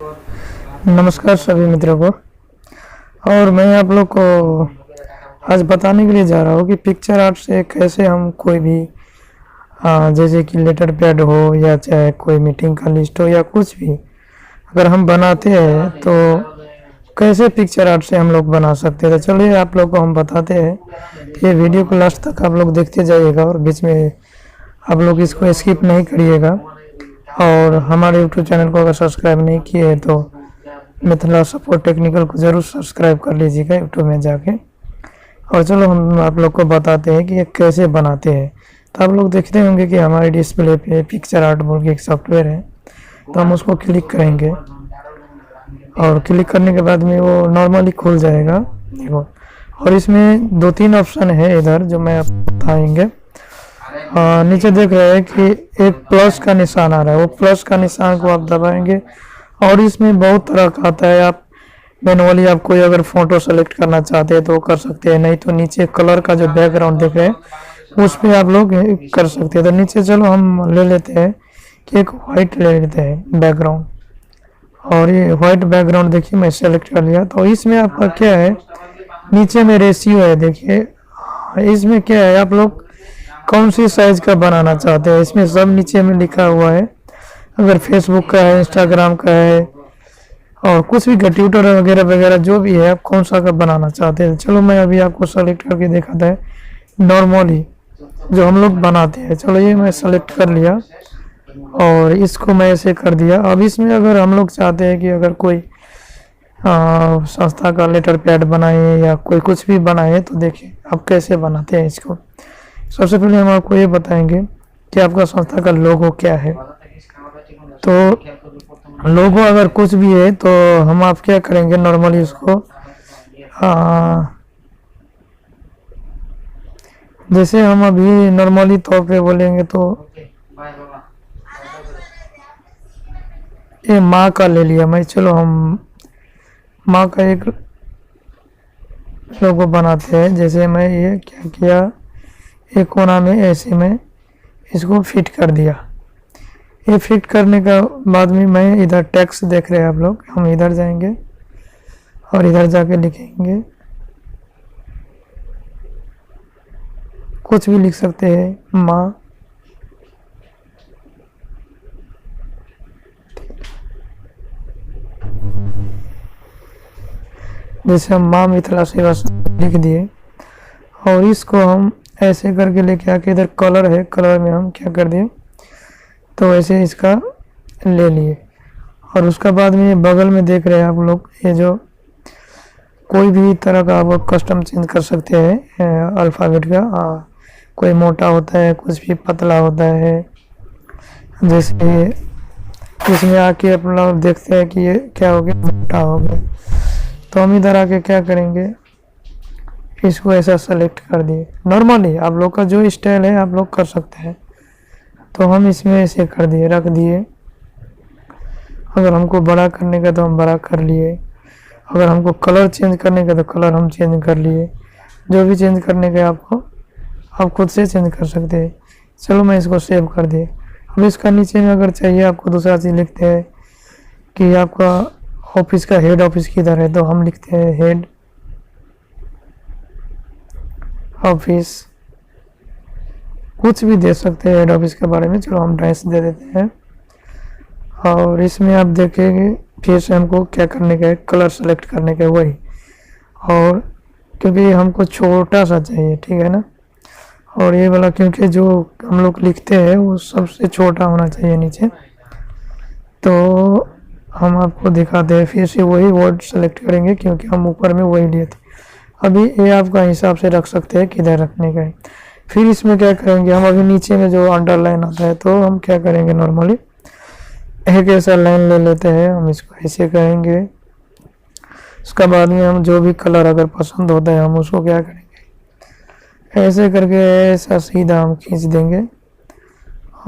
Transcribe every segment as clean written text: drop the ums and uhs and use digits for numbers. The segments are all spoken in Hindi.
नमस्कार सभी मित्रों को। और मैं आप लोग को आज बताने के लिए जा रहा हूँ कि पिक्चर आर्ट से कैसे हम कोई भी जैसे कि लेटर पैड हो या चाहे कोई मीटिंग का लिस्ट हो या कुछ भी अगर हम बनाते हैं तो कैसे पिक्चर आर्ट से हम लोग बना सकते हैं। तो चलिए आप लोग को हम बताते हैं। ये वीडियो को लास्ट तक आप लोग देखते जाइएगा और बीच में आप लोग इसको स्किप नहीं करिएगा। और हमारे यूट्यूब चैनल को अगर सब्सक्राइब नहीं किए हैं तो मिथिला सपोर्ट टेक्निकल को ज़रूर सब्सक्राइब कर लीजिएगा यूट्यूब में जाके। और चलो हम आप लोग को बताते हैं कि ये कैसे बनाते हैं। तो आप लोग देखते होंगे कि हमारे डिस्प्ले पे पिक्चर आर्ट बोल के एक सॉफ्टवेयर है, तो हम उसको क्लिक करेंगे और क्लिक करने के बाद में वो नॉर्मली खुल जाएगा। देखो, और इसमें 2-3 ऑप्शन है इधर जो मैं आपको बताएंगे। नीचे देख रहे हैं कि एक प्लस का निशान आ रहा है, वो प्लस का निशान को आप दबाएंगे और इसमें बहुत तरह का आता है। आप मैनुअली आप कोई अगर फोटो सेलेक्ट करना चाहते हैं तो वो कर सकते हैं, नहीं तो नीचे कलर का जो बैकग्राउंड देख रहे हैं उस पर आप लोग कर सकते हैं। तो नीचे चलो हम ले लेते हैं कि एक वाइट ले लेते हैं बैकग्राउंड, और ये वाइट बैकग्राउंड देखिए मैं सेलेक्ट कर लिया। तो इसमें आपका क्या है, नीचे में रेशियो है, देखिए इसमें क्या है आप लोग कौन सी साइज का बनाना चाहते हैं, इसमें सब नीचे में लिखा हुआ है। अगर फेसबुक का है, इंस्टाग्राम का है और कुछ भी ट्विटर वगैरह वगैरह जो भी है, आप कौन सा का बनाना चाहते हैं। चलो मैं अभी आपको सेलेक्ट करके दिखाता है नॉर्मली जो हम लोग बनाते हैं। चलो ये मैं सेलेक्ट कर लिया और इसको मैं ऐसे कर दिया। अब इसमें अगर हम लोग चाहते हैं कि अगर कोई संस्था का लेटर पैड बनाए या कोई कुछ भी बनाए तो देखिए आप कैसे बनाते हैं इसको। सबसे पहले हम आपको ये बताएंगे कि आपका संस्था का लोगो क्या है। तो लोगो अगर कुछ भी है तो हम आप क्या करेंगे, नॉर्मली उसको जैसे हम अभी नॉर्मली तौर पे बोलेंगे तो ये माँ का ले लिया मैं। चलो हम माँ का एक लोगो बनाते हैं। जैसे मैं ये क्या किया, एक कोना में ऐसे में इसको फिट कर दिया। ये फिट करने का बाद में मैं इधर टेक्स्ट देख रहे हैं आप लोग, हम इधर जाएंगे और इधर जाके लिखेंगे, कुछ भी लिख सकते हैं माँ। जैसे हम माँ मिथिला सेवा लिख दिए और इसको हम ऐसे करके लेके आके इधर कलर है, कलर में हम क्या कर दिए तो ऐसे इसका ले लिए। और उसका बाद में ये बगल में देख रहे हैं आप लोग, ये जो कोई भी तरह का आप कस्टम चेंज कर सकते हैं अल्फ़ाबेट का। कोई मोटा होता है, कुछ भी पतला होता है। जैसे इसमें आके अपना देखते हैं कि ये क्या हो गया, मोटा हो गया। तो हम इधर आके क्या करेंगे, इसको ऐसा सेलेक्ट कर दिए। नॉर्मली आप लोग का जो स्टाइल है आप लोग कर सकते हैं। तो हम इसमें ऐसे कर दिए, रख दिए। अगर हमको बड़ा करने का तो हम बड़ा कर लिए, अगर हमको कलर चेंज करने का तो कलर हम चेंज कर लिए। जो भी चेंज करने का आपको, आप खुद से चेंज कर सकते हैं। चलो मैं इसको सेव कर दिए। अब इसका नीचे में अगर चाहिए आपको दूसरा चीज़ लिखते हैं कि आपका ऑफिस का हेड ऑफिस किधर है, तो हम लिखते हैं हेड ऑफिस, कुछ भी दे सकते हैं हेड ऑफिस के बारे में। चलो हम ड्रेस दे देते हैं। और इसमें आप देखेंगे फिर से हमको क्या करने का है, कलर सेलेक्ट करने का है वही। और क्योंकि हमको छोटा सा चाहिए, ठीक है ना, और ये वाला क्योंकि जो हम लोग लिखते हैं वो सबसे छोटा होना चाहिए नीचे। तो हम आपको दिखाते हैं, फिर से वही वर्ड सेलेक्ट करेंगे क्योंकि हम ऊपर में वही लिए थे। अभी ये आपका हिसाब से रख सकते हैं किधर रखने का है। फिर इसमें क्या करेंगे, हम अभी नीचे में जो अंडरलाइन आता है तो हम क्या करेंगे, नॉर्मली एक ऐसा लाइन ले लेते हैं, हम इसको ऐसे करेंगे। उसका बाद में हम जो भी कलर अगर पसंद होता है हम उसको क्या करेंगे, ऐसे करके ऐसा सीधा हम खींच देंगे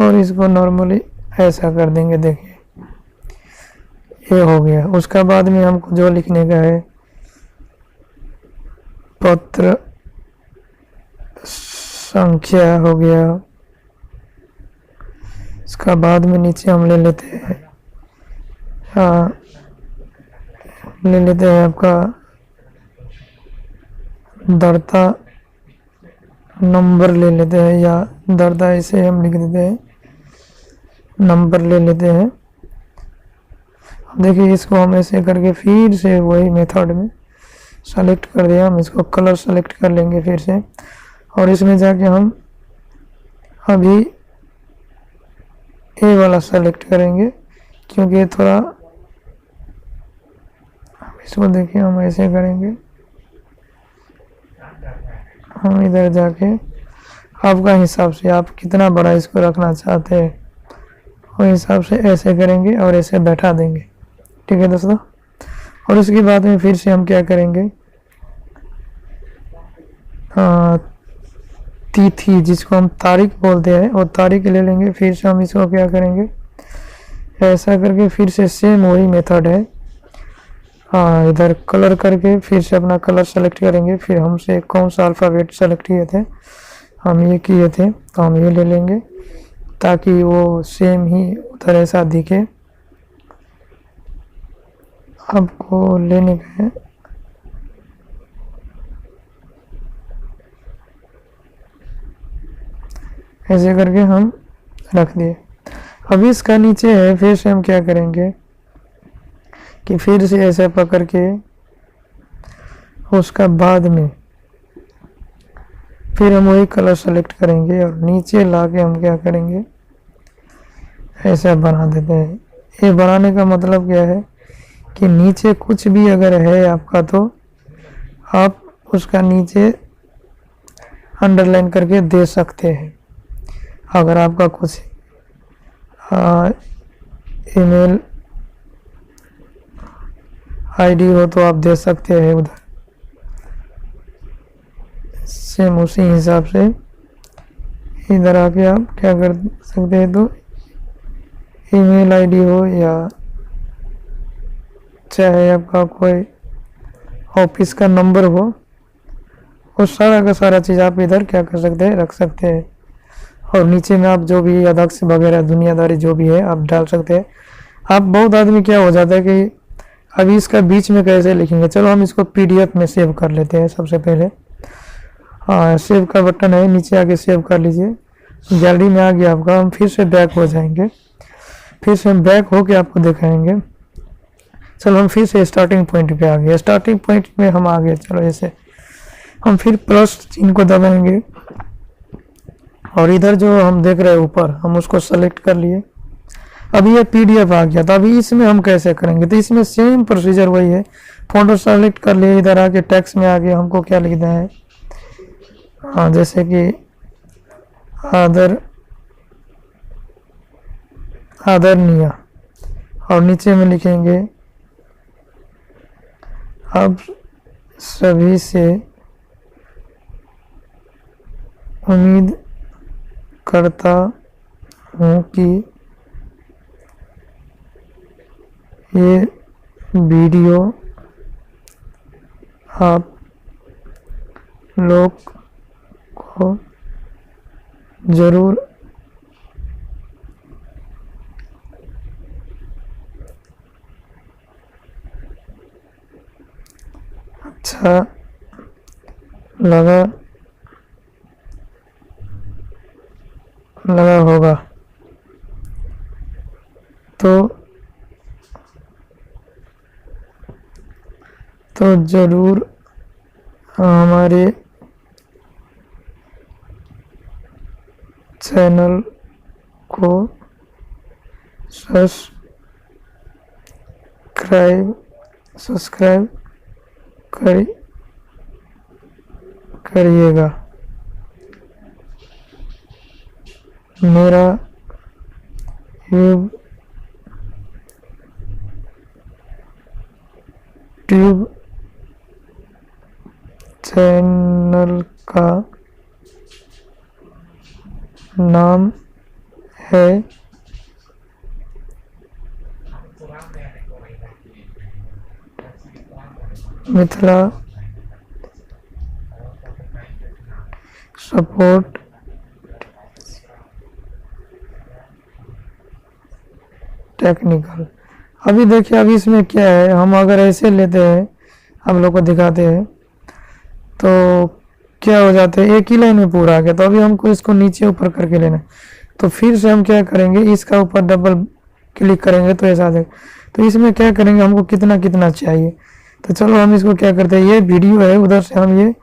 और इसको नॉर्मली ऐसा कर देंगे। देखिए ये हो गया। उसका बाद में हमको जो लिखने का है, पत्र संख्या हो गया। इसका बाद में नीचे हम ले लेते हैं ले लेते हैं आपका दर्ता नंबर ले लेते हैं, या दर्ता ऐसे हम लिख देते हैं, नंबर ले लेते हैं। अब देखिए इसको हम ऐसे करके फिर से वही मेथड में सेलेक्ट कर दिया। हम इसको कलर सेलेक्ट कर लेंगे फिर से, और इसमें जाके हम अभी ए वाला सेलेक्ट करेंगे, क्योंकि ये थोड़ा, इसको देखिए हम ऐसे करेंगे। हम इधर जाके आपका हिसाब से आप कितना बड़ा इसको रखना चाहते हैं वो हिसाब से ऐसे करेंगे और ऐसे बैठा देंगे। ठीक है दोस्तों, और उसके बाद में फिर से हम क्या करेंगे, तिथि जिसको हम तारीख बोलते हैं वो तारीख ले लेंगे। फिर से हम इसको क्या करेंगे, ऐसा करके फिर से सेम वही मेथड है। इधर कलर करके फिर से अपना कलर सेलेक्ट करेंगे। फिर हमसे कौन सा अल्फ़ाबेट सेलेक्ट किए थे, हम ये किए थे, तो हम ये ले लेंगे ताकि वो सेम ही उधर ऐसा दिखे। आपको लेने का है, ऐसे करके हम रख दिए। अभी इसका नीचे है, फिर से हम क्या करेंगे कि फिर से ऐसे पकड़ के उसका बाद में फिर हम वही कलर सेलेक्ट करेंगे और नीचे लाके हम क्या करेंगे, ऐसा बना देते हैं। ये बनाने का मतलब क्या है कि नीचे कुछ भी अगर है आपका तो आप उसका नीचे अंडरलाइन करके दे सकते हैं। अगर आपका कुछ ईमेल आईडी हो तो आप दे सकते हैं उधर। सेम उसी हिसाब से इधर आके आप क्या कर सकते हैं, तो ईमेल आईडी हो या चाहे आपका कोई ऑफिस का नंबर हो, वो सारा का सारा चीज़ आप इधर क्या कर सकते हैं, रख सकते हैं। और नीचे में आप जो भी अध्यक्ष वगैरह दुनियादारी जो भी है आप डाल सकते हैं। आप बहुत आदमी क्या हो जाता है कि अभी इसका बीच में कैसे लिखेंगे, चलो हम इसको पीडीएफ में सेव कर लेते हैं सबसे पहले। सेव का बटन है, नीचे आके सेव कर लीजिए। गैलरी में आ गया आपका, हम फिर से बैक हो जाएंगे। फिर से हम बैक होके आपको दिखाएंगे। चलो हम फिर से स्टार्टिंग पॉइंट पे आ गए। स्टार्टिंग पॉइंट में हम आ गए, चलो ऐसे हम फिर प्लस चिन्ह को दबाएंगे और इधर जो हम देख रहे हैं ऊपर, हम उसको सेलेक्ट कर लिए। अभी ये पीडीएफ आ गया, तो अभी इसमें हम कैसे करेंगे, तो इसमें सेम प्रोसीजर वही है। फोटो सेलेक्ट कर लिए, इधर आके टेक्स्ट में आके हमको क्या लिखना है, जैसे कि आदरणीय, और नीचे में लिखेंगे अब सभी से उम्मीद करता हूँ कि ये वीडियो आप लोग को ज़रूर अच्छा लगा होगा। तो ज़रूर हमारे चैनल को सब्सक्राइब करिएगा। मेरा यूट्यूब चैनल का नाम है मिथिला सपोर्ट टेक्निकल। अभी देखिए अभी इसमें क्या है, हम अगर ऐसे लेते हैं, हम लोग को दिखाते हैं तो क्या हो जाता है, एक ही लाइन में पूरा आ गया। तो अभी हमको इसको नीचे ऊपर करके लेना है, तो फिर से हम क्या करेंगे, इसका ऊपर डबल क्लिक करेंगे तो ऐसा आ जाएगा। तो इसमें क्या करेंगे, हमको कितना कितना चाहिए, तो चलो हम इसको क्या करते हैं, ये वीडियो है उधर से हम ये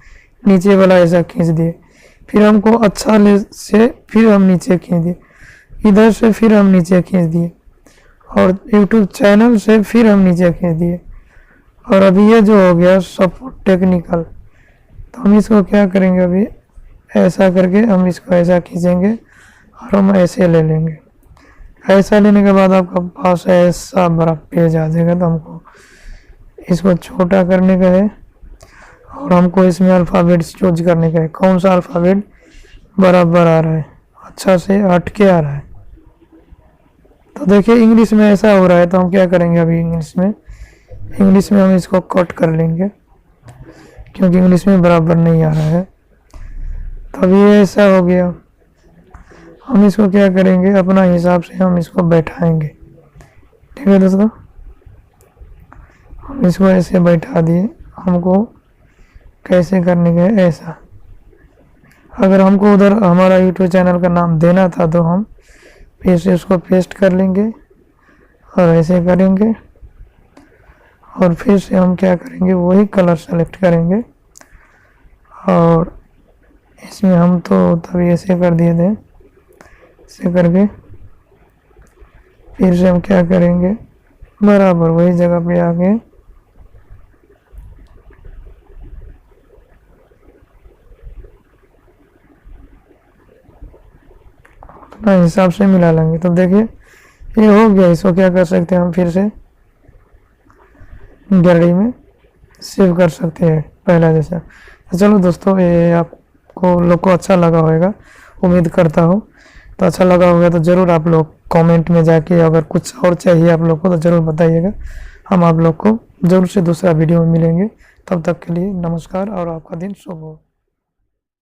नीचे वाला ऐसा खींच दिए, फिर हमको अच्छा ले से फिर हम नीचे खींच दिए, इधर से फिर हम नीचे खींच दिए, और YouTube चैनल से फिर हम नीचे खींच दिए। और अभी ये जो हो गया सपोर्ट टेक्निकल, तो हम इसको क्या करेंगे, अभी ऐसा करके हम इसको ऐसा खींचेंगे और हम ऐसे ले लेंगे। ऐसा लेने के बाद आपका पास ऐसा बड़ा पेज आ जाएगा। तो हमको इसको छोटा करने का है और हमको इसमें अल्फ़ाबेट्स चूज करने का है, कौन सा अल्फ़ाबेट बराबर आ रहा है, अच्छा से हट के आ रहा है। तो देखिए इंग्लिश में ऐसा हो रहा है, तो हम क्या करेंगे, अभी इंग्लिश में हम इसको कट कर लेंगे क्योंकि इंग्लिश में बराबर नहीं आ रहा है। तो अभी ये ऐसा हो गया, हम इसको क्या करेंगे, अपना हिसाब से हम इसको बैठाएंगे। ठीक है दोस्तों, हम इसको ऐसे बैठा दिए। हमको कैसे करने का है, ऐसा। अगर हमको उधर हमारा YouTube चैनल का नाम देना था तो हम फिर से उसको पेस्ट कर लेंगे और ऐसे करेंगे, और फिर से हम क्या करेंगे, वही कलर सेलेक्ट करेंगे और इसमें हम तो तभी ऐसे कर दिए थे, ऐसे करके फिर से हम क्या करेंगे, बराबर वही जगह पे आके अपना हिसाब से मिला लेंगे। तो देखिए ये हो गया। इसको क्या कर सकते हैं, हम फिर से गैलरी में सेव कर सकते हैं पहला जैसा। तो चलो दोस्तों, ये आपको लोग को अच्छा लगा होगा, उम्मीद करता हूँ। तो अच्छा लगा होगा तो ज़रूर आप लोग कमेंट में जाके अगर कुछ और चाहिए आप लोग को तो ज़रूर बताइएगा। हम आप लोग को ज़रूर से दूसरा वीडियो में मिलेंगे। तब तक के लिए नमस्कार और आपका दिन शुभ हो।